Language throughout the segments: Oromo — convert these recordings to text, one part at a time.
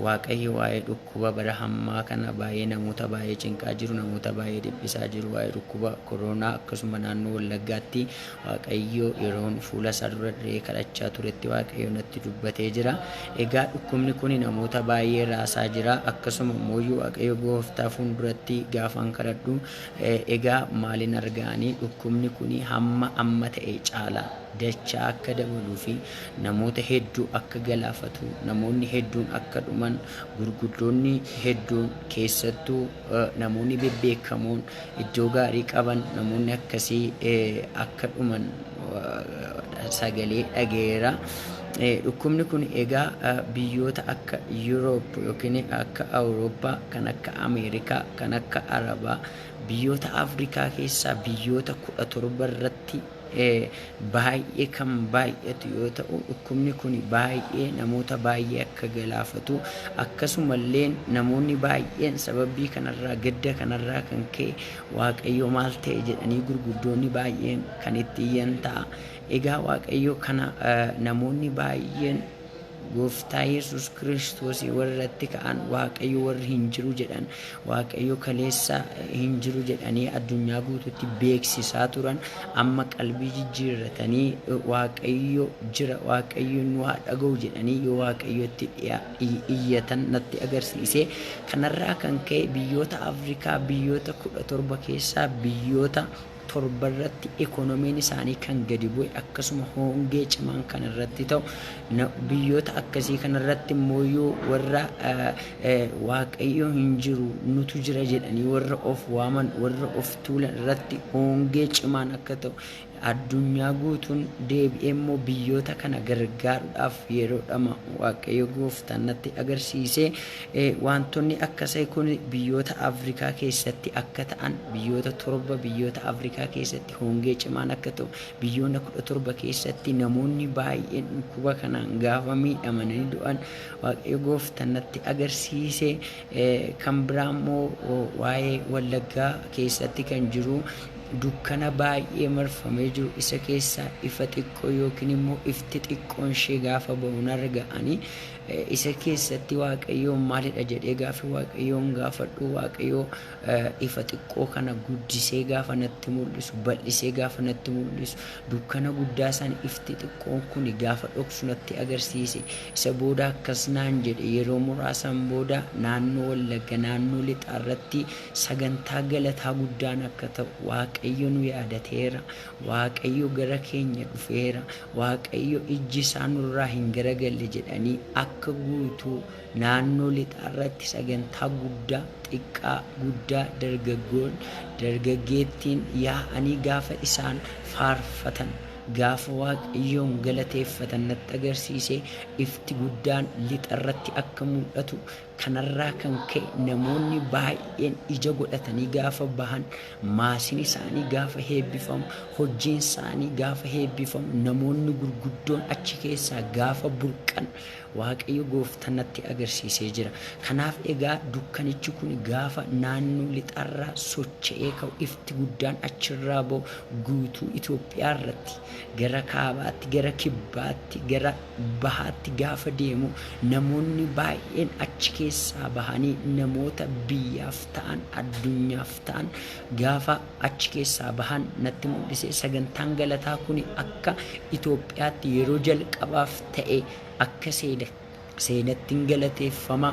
waaqayyo waa'ee dhukkuba bara hammaa kana baay'ee namoota baay'ee cinqaa jiru, namoota baay'ee dhiphisaa jiru, waa'ee dhukkuba koronaa akkasuma naannoo Wallaggaatti waaqayyo yeroon fuula isaa dura diree kadhachaa turetti waaqayyo natti dubbatee jira. Egaa dhukkubni kun namoota baay'ee raasaa jira. Akkasuma immoo waaqayyo gooftaa fuulduratti gaafan kadhadhu egaa maalin argaanii dhukkubni kun hamma amma ta'e caala dachaa akka dabaluu fi namoota hedduu akka galaafatu, namoonni hedduun akka dhuman, gurguddoonni hedduun keessattuu namoonni bebbeekamoon iddoo gaarii qaban namoonni akkasii akka dhuman sagalee dhageera. Dhukkubni kun egaa biyyoota akka Euroop yookiin akka Awurooppaa, kan akka Ameerikaa, kan akka Arabaa, biyyoota Afrikaa keessaa biyyoota 17 irratti baay'ee kan baay'atu yoo ta'u, dhukkubni kun baay'ee namoota baay'ee akka galaafatu, akkasumallee namoonni baay'een sababii kanarraa gadda kanarraa kan ka'e waaqayyo maal ta'e jedhanii gurguddoonni baay'een kan itti iyyan ta'a. Egaa waaqayyo kana namoonni baay'een gooftaa Yesus Kiristoos warratti ka'an waaqayyo warri hin jiru jedhan, waaqayyo kaleessa hin jiru jedhanii addunyaa guutuutti beeksisaa turan amma qalbii jijjiirratanii waaqayyo jira, waaqayyo nu haa dhaga'u jedhanii yoo waaqayyotti iyyatan natti agarsiise. Kanarraa kan ka'e biyyoota Afrikaa biyyoota 17 keessaa biyyoota 7 irratti ekonomiin isaanii kan gadi bu'e, akkasuma hongee cimaan kan irratti ta'u, biyyoota akkasii kanarratti immoo warra waaqayyo hin jiru nutu jira jedhanii warra of waaman, warra of tuulan irratti hongee cimaan akka ta'u addunyaa guutuun deebi'ee immoo biyyoota kana gargaaruudhaaf yeroodhama waaqayyo gooftaan natti agarsiise. Wantoonni akkasii kun biyyoota Afrikaa keessatti akka ta'an, biyyoota 7 biyyoota Afrikaa keessatti hongee cimaan akka ta'u, biyyoota 17 keessatti namoonni baay'een dhukkuba kanaan gaafa miidhamanii du'an waaqayyo gooftaan natti agarsiise. Kan biraa immoo waa'ee Wallaggaa keessatti kan jiru dukkana baay'ee marfamee jiru, isa keessaa ifa xiqqoo yookiin immoo ifti xiqqoon ishee gaafa ba'uun arga'anii isa keessatti waaqayyoon maalidha jedhee gaafa waaqayyoon gaafadhu, waaqayyoo ifa xiqqoo kana guddisee gaafa natti mul'isu, bal'isee gaafa natti mul'isu, dukkana guddaa san ifti xiqqoon kun gaafa dhoksu natti agarsiise. Isa booda akkas naan jedhe, yeroo muraasan booda naannoo Wallagga, naannoo Lixaa irratti sagantaa galataa guddaan akka ta'u waaqayyo nu yaadateera, waaqayyo gara keenya dhufeera, waaqayyo ijji isaa nurraa hin garagalle jedhanii akka guutuu naannoo Lixaa irratti sagantaa guddaa, xiqqaa, guddaa, dargaggeettiin yaa'anii gaafa isaan faarfatan, gaafa waaqayyoon galateeffatan natti agarsiise. Ifti guddaan Lixa irratti akka mul'atu, kanarraa kan ka'e namoonni baay'een ija godhatanii gaafa bahan, maasiin isaanii gaafa heebbifamu, hojiin isaanii gaafa heebbifamu, namoonni gurguddoon achi keessaa gaafa burqan waaqayyo gooftaan natti agarsiisee jira. Kanaaf egaa dukkanichi kun gaafa naannoo Lixaarraa socho'ee ka'u, ifti guddaan achirraa ba'u guutuu Itoophiyaa irratti gara kaabaatti, gara kibbaatti, gara bahaatti gaafa deemu namoonni baay'een achi keessaa bahanii namoota biyyaaf ta'an, addunyaaf ta'an gaafa achi keessaa bahan natti mul'ise. Sagantaan galataa kun akka Itoophiyaatti yeroo jalqabaaf ta'e akka seenattiin galateeffama.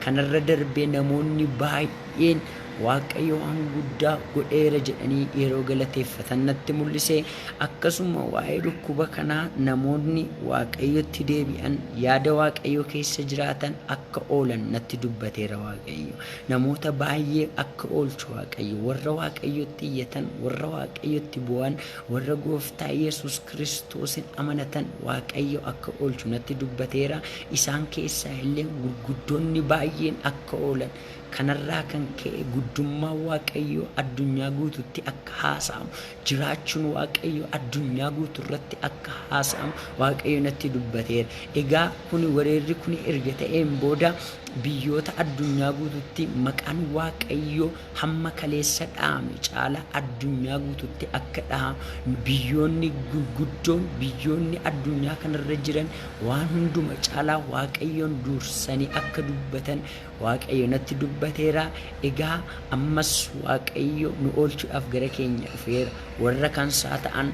Kanarra darbee namoonni baay'een waaqayyo waan guddaa godheera jedhanii yeroo galateeffatan natti mul'ise. Akkasuma waa'ee dhukkuba kanaa namoonni waaqayyotti deebi'an, yaada waaqayyo keessa jiraatan akka oolan natti dubbateera waaqayyo. Namoota baay'ee akka oolchu waaqayyo, warra waaqayyotti iyyatan, warra waaqayyotti bu'an, warra gooftaa Yesus Kiristoosin amanatan waaqayyo akka oolchu natti dubbateera. Isaan keessaa illee gurguddoonni baay'een akka oolan, kanarraa kan ka'e guddummaa waaqayyoo addunyaa guutuutti akka haasa'amu jiraachuun waaqayyoo addunyaa guutuu irratti akka haasa'amu waaqayyo natti dubbateera. Egaa kuni wareerri kuni erga ta'een booda biyyoota addunyaa guutuutti maqaan waaqayyoo hamma kaleessa dhaame caalaa addunyaa guutuutti akka dhahamu biyyoonni gurguddoon biyyoonni addunyaa kanarra jiran waan hunduma caalaa waaqayyoon dursanii akka dubbatan waaqayyo natti dubbateera. Egaa ammas waaqayyo nu oolchuudhaaf gara keenya dhufeera. Warra kansaa ta'an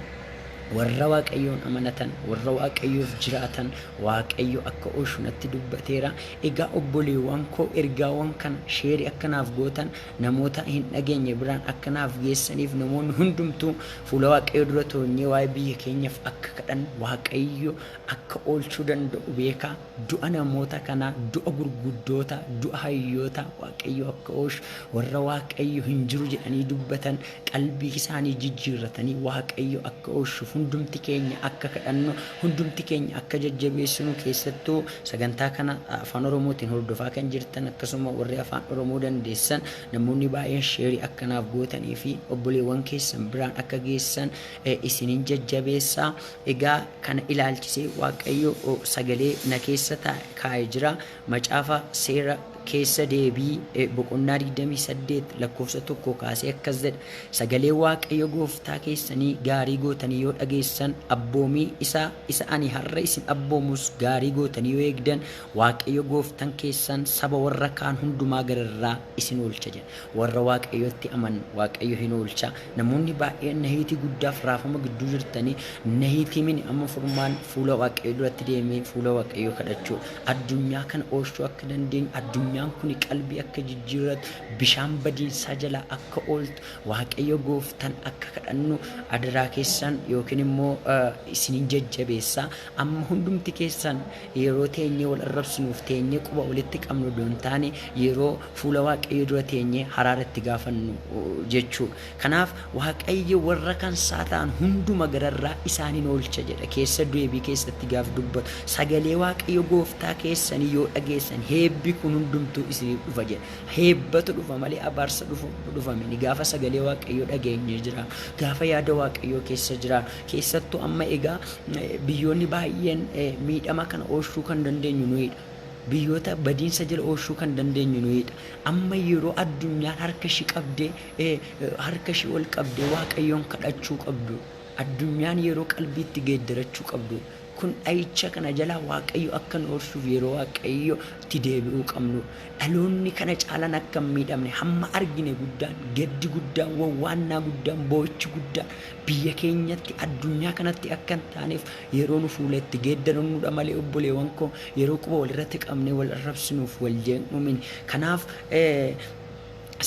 warra waaqayyoon amanatan warra waaqayyoof jiraatan waaqayyo akka oolchu natti dubbateera. Egaa obboleewwan koo ergaawwan kana sheerii akkanaaf gootan namoota hin dhageenye biraan akkanaaf geessaniif namoonni hundumtuu fuula waaqayyo dura toonyee waa'ee biyya keenyaaf akka kadhan waaqayyo akka oolchuu danda'u beeka. Du'a namoota kanaa du'a gurguddoota du'a hayyoota waaqayyo akka oolchu warra waaqayyo hin jiru jedhanii dubbatan qalbii isaanii jijjiirratanii waaqayyo akka oolchuuf hundumti keenya akka kadhannu hundumti keenya akka jajjabeessinu keessattuu sagantaa kana afaan oromootiin hordofaa kan jirtan akkasuma warri afaan oromoo dandeessan namoonni baay'een sheerii akkanaaf gootanii fi obboleewwan keessan biraan akka geessan isiniin jajjabeessaa. Egaa kana ilaalchisee waaqayyo sagalee na keessa kaa'ee jira. Macaafa seera keessa deebii boqonnaa 28 lakkoofsa 1 kaasee akkas jedha. Sagalee waaqayyo gooftaa keessanii gaarii gootanii yoo dhageessan abboomii isa ani har'a isin abboomus gaarii gootanii yoo eegdan waaqayyo gooftaan keessan saba warra kaan hundumaa gararraa isin oolcha jedha. Warra waaqayyotti aman waaqayyo hin oolcha. Namoonni baay'een nahiitii guddaaf raafama gidduu jirtanii nahiitii mini amma furmaan fuula waaqayyo duratti deemee fuula waaqayyo kadhachuu addunyaa kana oolchuu akka dandeenyu addunyaa kun qalbii akka jijjiirratu bishaan badiinsaa jala akka ooltu waaqayyo gooftaan akka kadhannu adaraa keessan yookiin immoo isiniin jajjabeessaa. Amma hundumti keessan yeroo teenyee wal arrabsinuuf teenyee quba walitti qabnu doon taane yeroo fuula waaqayyo dura teenyee haraaratti gaafannu jechuudha. Kanaaf waaqayyo warra kan saataan hunduma gararraa isaaniin oolcha jedha keessa deebii keessatti gaaf dubbatu. Sagalee waaqayyo gooftaa keessanii yoo dhageessan heebbi kun hundumtuu isiniif dhufa jedha. Heebbatu dhufa malee abaarsa dhufa mini. Gaafa sagalee waaqayyo dhageenye jira gaafa yaada waaqayyo keessa jira. Keessattuu amma egaa biyyoonni baay'een miidhama kana oolchuu kan dandeenyu nuyidha. Biyyoota badiinsa jala oolchuu kan dandeenyu nuyidha. Amma yeroo addunyaan harka ishii qabdee harka ishii ol qabdee waaqayyoon kadhachuu qabdu. Addunyaan yeroo qalbiitti geeddarachuu qabdu. Kun dha'icha kana jala waaqayyo akka nu oolchuuf yeroo waaqayyo itti deebi'uu qabnu. Dhaloonni kana caalan akka hin miidhamne hamma argine guddaan gaddi guddaan wawwaannaa guddaan boo'ichi guddaan biyya keenyatti addunyaa kanatti akka hin taaneef yeroo nu fuula itti geeddaramnudha malee obboleewwan koo yeroo quba walirratti qabnee wal arrabsinuuf wal jeeqnumin. Kanaaf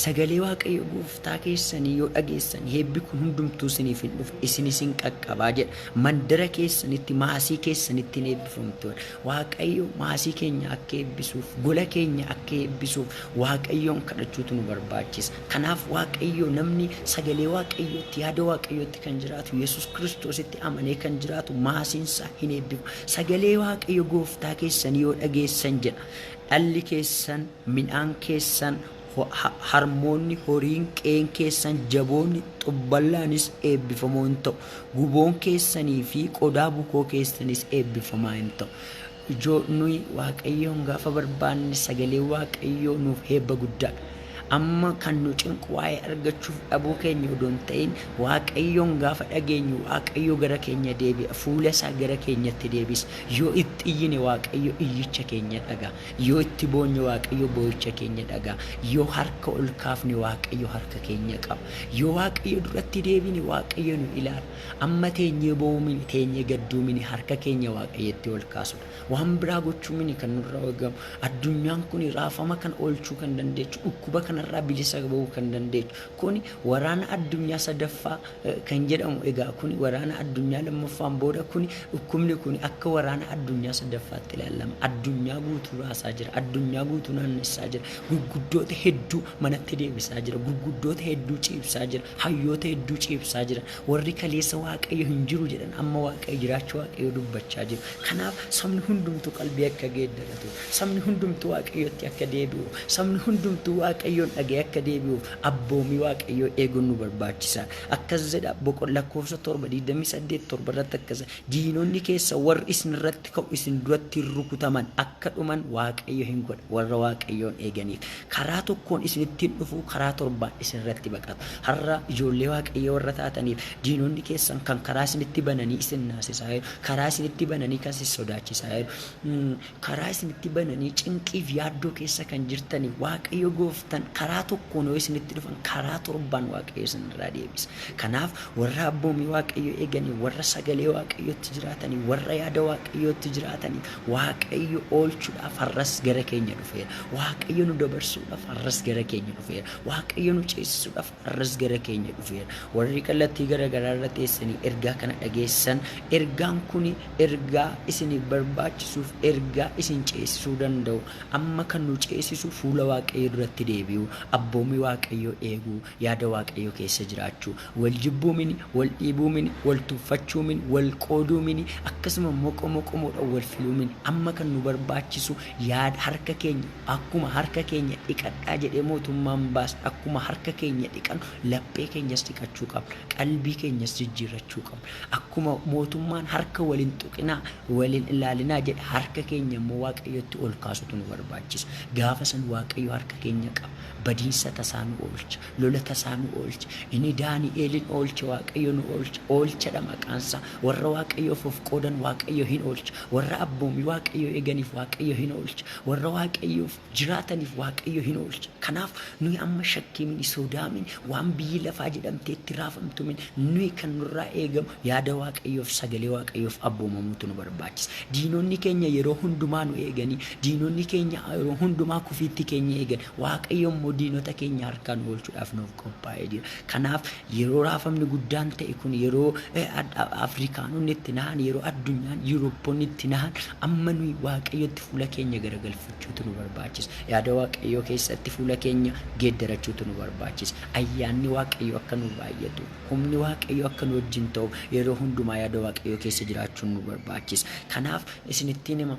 sagalee waaqayyo gooftaa keessanii yoo dhageessan heebbi kun hundumtuu isiniif hin dhufu isin qaqqabaa jedha. Mandara keessanitti maasii keessanitti hin eebbifamtu. Waaqayyo maasii keenya akka eebbisuuf gola keenya akka eebbisuuf waaqayyoon kadhachuutu nu barbaachisa. Kanaaf waaqayyo namni sagalee waaqayyootti yaada waaqayyootti kan jiraatu Yesuus Kiristoositti amanee kan jiraatu maasiinsaa hin eebbifu. Sagalee waaqayyo gooftaa keessanii yoo dhageessan jedha. Dhalli keessan midhaan keessan harmoonni horiin qeen keessan jaboonni xubballaanis eebbifamoo hin ta'u. Guboon keessanii fi qodaa bukoo keessanis eebbifamaa hin ta'u. Ijoo nuyi waaqayyoon gaafa barbaanne sagalee waaqayyoo nuuf heebba guddaadha. Amma kan nu cinqu waa'ee argachuuf dhabuu keenya odoo hin ta'in waaqayyoon gaafa dhageenyu waaqayyo gara keenya deebi'a. Fuula isaa gara keenyatti deebisa. Yoo itti iyyine waaqayyo iyyicha keenya dhagaa. Yoo itti boonye waaqayyo boo'icha keenya dhagaa. Yoo harka ol kaafne waaqayyo harka keenya qaba. Yoo waaqayyo duratti deebine waaqayyo nu ilaala. Amma teenyee boo'uu mini teenyee gadduu mini harka keenya waaqayyotti ol kaasudha. Waan biraa gochuu mini kan nurraa eegamu. Addunyaan kun raafama kan oolchuu kan dandeechu dhukkuba kana kanarraa bilisa bahuu kan dandeenyu. Kuni waraana addunyaa sadaffaa kan jedhamu egaa kuni waraana addunyaa lammaffaan booda kuni dhukkubni kuni akka waraana addunyaa sadaffaatti ilaalama. Addunyaa guutuu raasaa jira. Addunyaa guutuu naannessaa jira. Gurguddoota hedduu manatti deebisaa jira. Gurguddoota hedduu ciibsaa jira. Hayyoota hedduu ciibsaa jira. Warri kaleessa Waaqayyo hin jiru jedhan amma Waaqayyo jiraachuu Waaqayyo dubbachaa jiru. Kanaaf sabni hundumtuu qalbii akka geeddaratu, sabni hundumtuu Waaqayyotti akka deebi'u, sabni hundumtuu Waaqayyoon dhagee akka deebi'u abboomii Waaqayyoo eeguun nu barbaachisa. Akkas jedha lakkoofsa 7:28 irratti akkas diinonni keessa warri isin irratti ka'u isin duratti rukutaman akka dhuman Waaqayyo hin godha warra Waaqayyoon eeganiif. Karaa tokkoon isinittiin dhufu karaa torbaan isin irratti baqatu. Har'a ijoollee Waaqayyoo warra taataniif diinonni keessan kan karaa isinitti bananii isin naasisaa jiru, karaa isinitti bananii kan isin sodaachisaa jiru, karaa isinitti bananii cinqiif yaaddoo keessa kan jirtanii Waaqayyo gooftan karaa tokkoon yoo isinitti dhufan karaa torbaan Waaqayyo isin irraa deebisa. Kanaaf warra abboomii Waaqayyo eeganii, warra sagalee Waaqayyootti jiraatanii, warra yaada Waaqayyootti jiraatanii Waaqayyo oolchuudhaaf har'as gara keenya dhufeera. Waaqayyo nu dabarsuudhaaf har'as gara keenya dhufeera. Waaqayyo nu ceesisuudhaaf har'as gara keenya dhufeera. Warri kallattii garaagaraa irra teessanii ergaa kana dhageessan ergaan kuni ergaa isiniif barbaachisuuf ergaa isin ceesisuu danda'u. Amma kan nu ceesisu fuula Waaqayyo duratti deebi'u, abboomii Waaqayyo eeguu, yaada Waaqayyo keessa jiraachuu, wal jibbuumini, wal dhiibuumini, wal tuffachuumini, wal qooduumini, akkasuma moqomoqomoodhaan wal filuumini. Amma kan nu barbaachisu yaada harka keenya akkuma harka keenya dhiqadhaa jedhee mootummaan baas akkuma harka keenya dhiqan laphee keenyas dhiqachuu qabna. Qalbii keenyas jijjiirrachuu qabna. Akkuma mootummaan harka waliin tuqinaa waliin ilaalinaa jedhe harka keenya immoo Waaqayyotti ol kaasutu nu barbaachisa. Gaafa san Waaqayyo harka keenya qaba. Badiinsa tasaa nu oolcha, lola tasaa nu oolcha. Inni Daani'eelin oolcha, Waaqayyo nu oolcha. Oolchadha maqaansaa. Warra Waaqayyoof of qoodan Waaqayyo hin oolcha. Warra abboomii Waaqayyo eeganiif Waaqayyo hin oolcha. Warra Waaqayyoof jiraataniif Waaqayyo hin oolcha. Kanaaf nuyi amma shakkiin sodaamin waan biyyi lafaa jedhamtee itti raafamtumin nuyi kan nurraa eegamu yaada Waaqayyoof sagalee Waaqayyoof abboomamuutu nu barbaachisa. Diinonni keenya yeroo hundumaa nu eeganii, diinonni keenya yeroo hundumaa kufiitti keenya eegan Waaqayyo immoo diinota keenya harkaan oolchuudhaaf nuuf qophaa'ee jira. Kanaaf yeroo raafamni guddaan ta'e kun yeroo Afrikaanonni itti nahan, yeroo addunyaan Yuurooponni itti nahan amma nuyi Waaqayyotti fuula keenya garagalfachuutu nu barbaachisa. Yaada Waaqayyoo keessatti fuula keenya geeddarachuutu nu barbaachisa. Ayyaanni Waaqayyoo akka nu baay'atu, humni Waaqayyoo akka nu wajjin ta'u yeroo hundumaa yaada Waaqayyoo keessa jiraachuun nu barbaachisa. Kanaaf isinittiin hima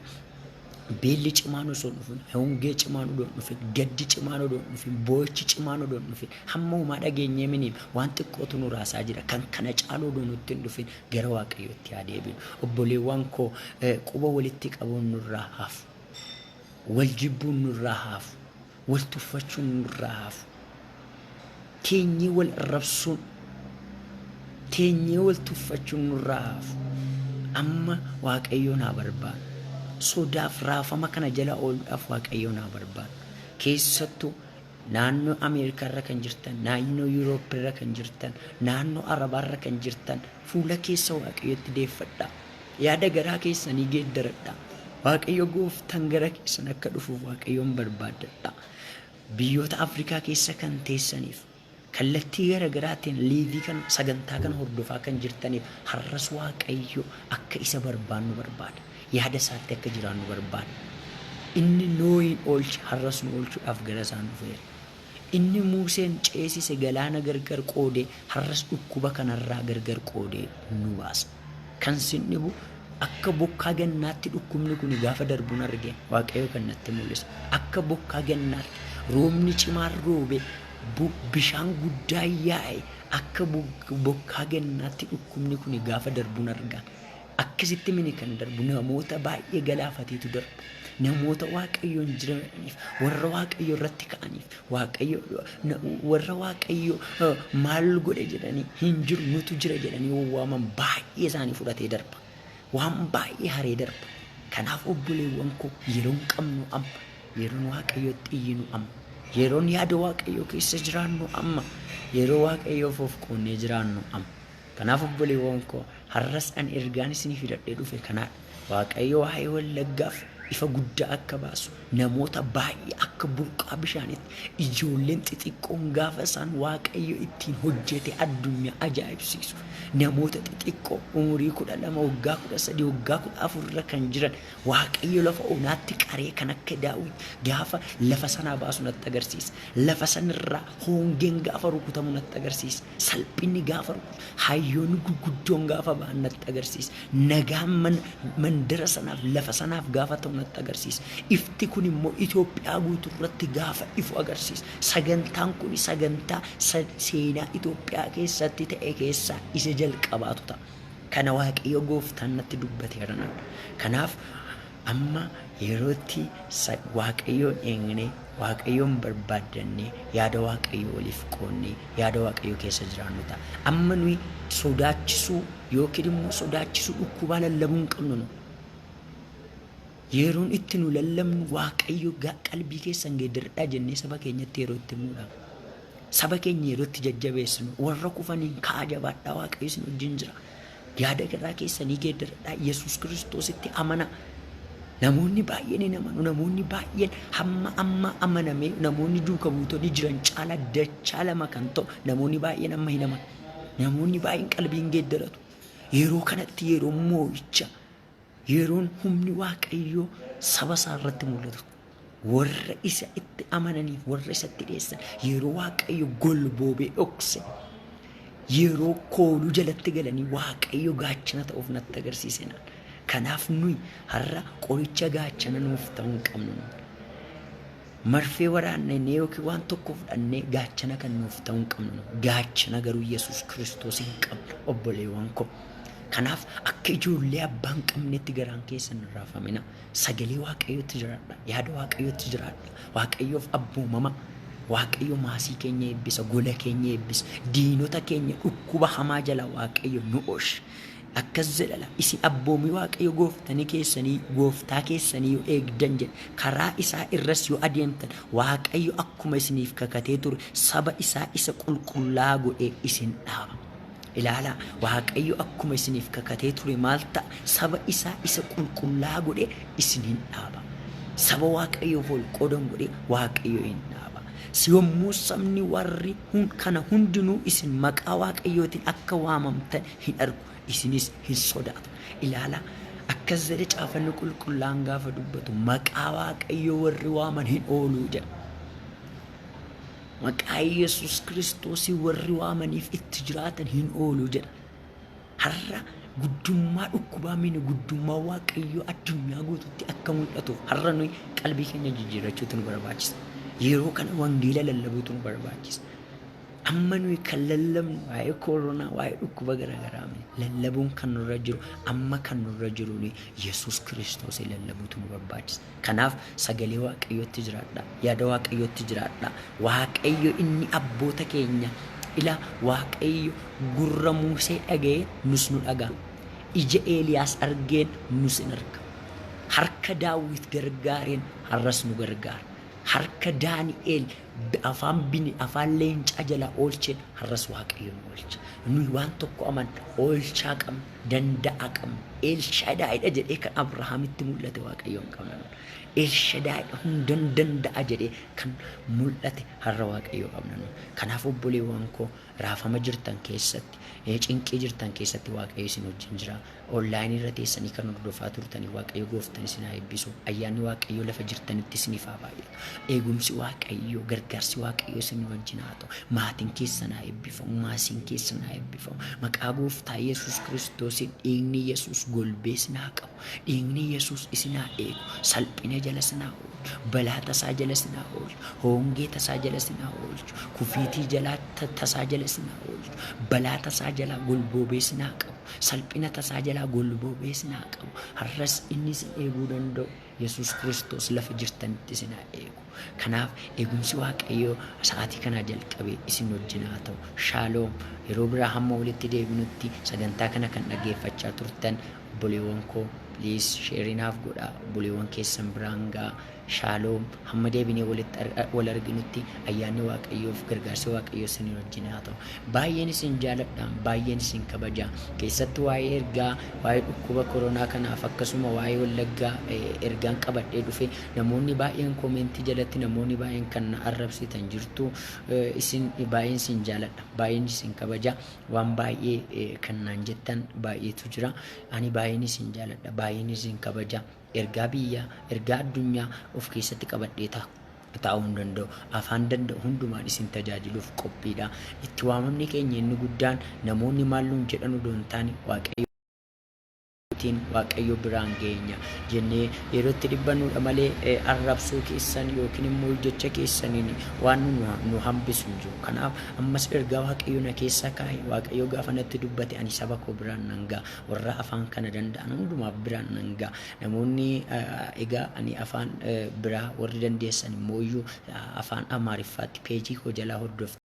beelli cimaan osoo dhufin, hongee cimaan odoo dhufin, gaddi cimaan odoo dhufin, boo'ichi cimaan odoo dhufin, hamma uumaa dhageenyee miniif waan xiqqootu nu raasaa jira. Kan kana caalu odoo nutti hin dhufin gara Waaqayyootti haa deebinu. Obboleewwan koo quba walitti qabuun nurraa haafu, wal jibbuun nurraa haafu, wal tuffachuun nurraa haafu, teenyee wal arrabsuun, teenyee wal tuffachuun nurraa haafu. Amma Waaqayyoon haa barbaadu. Sodaaf raafama kana jala ooluudhaaf Waaqayyoon haa barbaadu. Keessattuu naannoo Ameerikaa irra kan jirtan, naannoo Yuuroop irra kan jirtan, naannoo Arabaa irra kan jirtan fuula keessa Waaqayyotti deeffadhaa. Yaada garaa keessanii geeddaradhaa. Waaqayyo gooftaan gara keessan akka dhufuuf Waaqayyoon barbaadadhaa. Biyyoota Afrikaa keessa kan teessaniif kallattii garaagaraatiin liivii kan sagantaa kan hordofaa kan jirtaniif har'as Waaqayyo akka isa barbaannu barbaada. Yaada isaatti akka jiraannu barbaada. Inni Noohin oolche har'as nu oolchuudhaaf gara isaan dhufeera. Inni Museen ceesise galaana gargar qoodee har'as dhukkuba kanarraa gargar qoodee nu baasa. Kan sin dhibu akka bokkaa gannaatti dhukkubni kun gaafa darbuun argee Waaqayyo kan natti mul'isa. Akka bokkaa gannaatti roobni cimaan roobe bishaan guddaa yaa'e akka bokkaa gannaatti dhukkubni kun gaafa darbuun argaa. Akkasitti mini kan darbu namoota baay'ee galaafateetu darbu. Namoota Waaqayyoon jiraniif, warra Waaqayyo irratti ka'aniif, warra Waaqayyo maal godhe jedhanii hin jiru nutu jira jedhanii waaman baay'ee isaanii fudhatee darba. Waan baay'ee haree darba. Kanaaf obboleewwan koo yeroon qabnu amma, yeroon Waaqayyootti iyyinu amma, yeroon yaada Waaqayyoo keessa jiraannu amma, yeroo Waaqayyoof of qoonnee jiraannu amma. Kanaaf obboleewwan koo har'as ani ergaan isinii fidadhee dhufe kanaadha. Waaqayyo waa'ee Wallaggaaf, ifa guddaa akka baasu namoota baay'ee akka burqaa bishaanitti ijoolleen xixiqqoon gaafa isaan waaqayyo ittiin hojjete addunyaa ajaa'ibsiisu namoota xixiqqoo umurii 12 waggaa 13 waggaa 14 irra kan jiran waaqayyo lafa onaatti qaree kan akka Daawit gaafa lafa sanaa baasu natti agarsiisa lafa sanirraa hongeen gaafa rukutamu natti agarsiisa salphinni gaafa rukutu hayyoonni gurguddoon gaafa ba'an natti agarsiisa nagaan mandara sanaaf lafa sanaaf gaafa ta'u natti agarsiisa ifti kun immoo Itoophiyaa guutuu irratti gaafa ifu agarsiisa sagantaan kun sagantaa seenaa Itoophiyaa keessatti ta'e keessaa isa jalqabaatu ta'a kana waaqayyo gooftaan natti dubbateera kanaaf amma yerootti waaqayyoon eegnee waaqayyoon barbaadannee yaada waaqayyoo waliif qoonnee yaada waaqayyoo keessa jiraannu ta'a amma nuyi sodaachisuu yookiin immoo sodaachisuu dhukkubaa lallabuu hin qabnu yeroon itti nu lallabnu waaqayyo qalbii keessan geeddaradhaa jennee saba keenyatti yeroo itti himuudha saba keenya yeroo itti jajjabeessinu warra kufaniin ka'aa jabaadhaa waaqayyo isin wajjin jira yaada garaa keessanii geeddaradhaa Yesuus Kiristoositti amana namoonni baay'een hin amanu namoonni baay'een hamma amma amanamee namoonni duuka buutonni jiran caala dachaa lama kan ta'u namoonni baay'een amma hin amanu namoonni baay'een qalbiin geeddaratu yeroo kanatti yeroo moo'icha yeroon humni waaqayyoo saba isaa irratti mul'atu warra isa itti amananiif warra isatti dhiyeessan yeroo waaqayyo golboobee dhokse yeroo kooluu jalatti galanii waaqayyo gaachana ta'uuf natti agarsiisenaan kanaaf nuyi har'a qoricha gaachana nuuf ta'uu hin qabnu marfee waraannee yookiin waan tokko fudhannee gaachana kan nuuf ta'uu hin qabnu gaachana garuu Yesuus Kiristoos hin qabnu obboleewwan koo kanaaf akka ijoollee abbaan qabnetti garaan keessan hin raafamina sagalee waaqayyootti jiraadha yaada waaqayyootti jiraadha waaqayyoof abboomama waaqayyo maasii keenya eebbisa gola keenya eebbisa diinota keenya dhukkuba hamaa jala waaqayyo nu oolcha akkas jedhala isin abboomii waaqayyo gooftaa keessanii yoo eegdan jedhe karaa isaa irras yoo adeemtan waaqayyo akkuma isiniif kakatee ture saba isaa isa qulqullaa godhee isin dhaaba ilaala waaqayyo akkuma isiniif kakatee ture maal ta'a saba isaa isa qulqullaa godhee isin hin dhaaba saba waaqayyoof ol qoodan godhee waaqayyo hin dhaaba yommuu sabni warri kana hundinuu isin maqaa waaqayyootiin akka waamamtan hin argu isinis hin sodaatu ilaala akkas jedhe caafanni qulqullaan gaafa dubbatu maqaa waaqayyoo warri waaman hin ooluu jedha maqaa Yesuus Kiristoosii warri waamaniif itti jiraatan hin ooluu jedha har'a guddummaa dhukkubaa mini guddummaa waaqayyoo addunyaa guutuutti akka mul'atuuf har'a nuyi qalbii keenya jijjiirrachuutu nu barbaachisa yeroo kana wangeela lallabuutu nu barbaachisa amma nuyi kan lallabnu waa'ee koronaa waa'ee dhukkuba garaagaraa lallabuun kan nurra jiru amma kan nurra jiru Yesuus Kiristoos lallabuutu nu barbaachisa kanaaf sagalee waaqayyootti jiraadha yaada waaqayyootti jiraadha waaqayyo inni abboota keenya ila waaqayyo gurra Musee dhaga'ee nus nu dhagaa ija Eeliyaas argeen nus in arga harka Daawit gargaareen har'as nu gargaara harka Daani'eel afaan leencaa jala oolcheen har'as waaqayyo nu oolcha nuyi waan tokko amanna oolchaa qabna danda'a qabna Elshadaayidha jedhee kan Abrahaamitti mul'ate waaqayyoon qabna Elshadaayidha hundan danda'a jedhee kan mul'ate har'a waaqayyo qabna kanaaf obboleewwan koo raafama jirtan keessatti cinqii jirtan keessatti waaqayyo isin wajjin jira onlaayinii irra teessanii kan hordofaa turtanii waaqayyo gooftaan isin haa eebbisu ayyaanni waaqayyo lafa jirtanitti isiniif haa baay'atu eegumsi waaqayyo gargaarsi waaqayyo isin wajjin haa ta'u maatiin keessan haa eebbifamu maasiin keessan haa eebbifamu maqaa gooftaa Yesuus Kiristoosiin dhiigni Yesuus golbee isin haa qabu dhiigni Yesuus isin haa eegu salphina jala isin haa oolchu balaa tasaa jala isin haa oolchu hongee tasaa jala isin haa oolchu kufiitii jalaa tasaa jala isin haa oolchu balaa tasaa jala golboobee isin haa qabu salphina tasaa jala golboobee isin haa qabu har'as inni isin eeguu danda'u Yesuus Kiristoos lafa jirtanitti isin haa eegu kanaaf eegumsi waaqayyoo sa'aatii kanaa jalqabee isin wajjin haa ta'u shaaloom yeroo biraa hamma walitti deebinutti sagantaa kana kan dhaggeeffachaa turtan obboleewwan koo please sheerinaaf godhaa obboleewwan keessan biraan gaa shaaloom hamma deebinee wal arginutti ayyaanni waaqayyoof gargaarsi waaqayyoo isin wajjin haa ta'u. Baay'een isin jaaladha, baay'een isin kabaja. Keessattuu waa'ee ergaa waa'ee dhukkuba koronaa kanaaf akkasuma waa'ee wallaggaa ergaan qabadhee dhufe namoonni baay'een koomentii jalatti namoonni baay'een kan na arrabsitan jirtu. Isin baay'een isin jaaladha, baay'een isin kabaja. Waan baay'ee kan naan jettan baay'eetu jira. Ani baay'een isin jaaladha, baay'een isin kabaja. Ergaa biyyaa, ergaa addunyaa of keessatti qabadhee ta'uu hin danda'u. Afaan danda'u hundumaan isin tajaajiluuf qophiidha. Itti waamamni keenya inni guddaan namoonni maal nuun jedhan odoo hin taane waaqayyo biraan geenya jennee yeroo itti dhibbannuudha malee arrabsuu keessan yookiin immoo jecha keessaniin waan nu hambisu hin jiru. Kanaaf ammas ergaa waaqayyo na keessa kaa'e waaqayyo gaafa natti dubbate ani saba koo biraan nan ga'a, warra afaan kana danda'an hundumaaf biraan nan ga'a. Namoonni egaa ani afaan biraa warri dandeessan immoo iyyuu afaan Amaariffaatti peejii koo jalaa hordoftu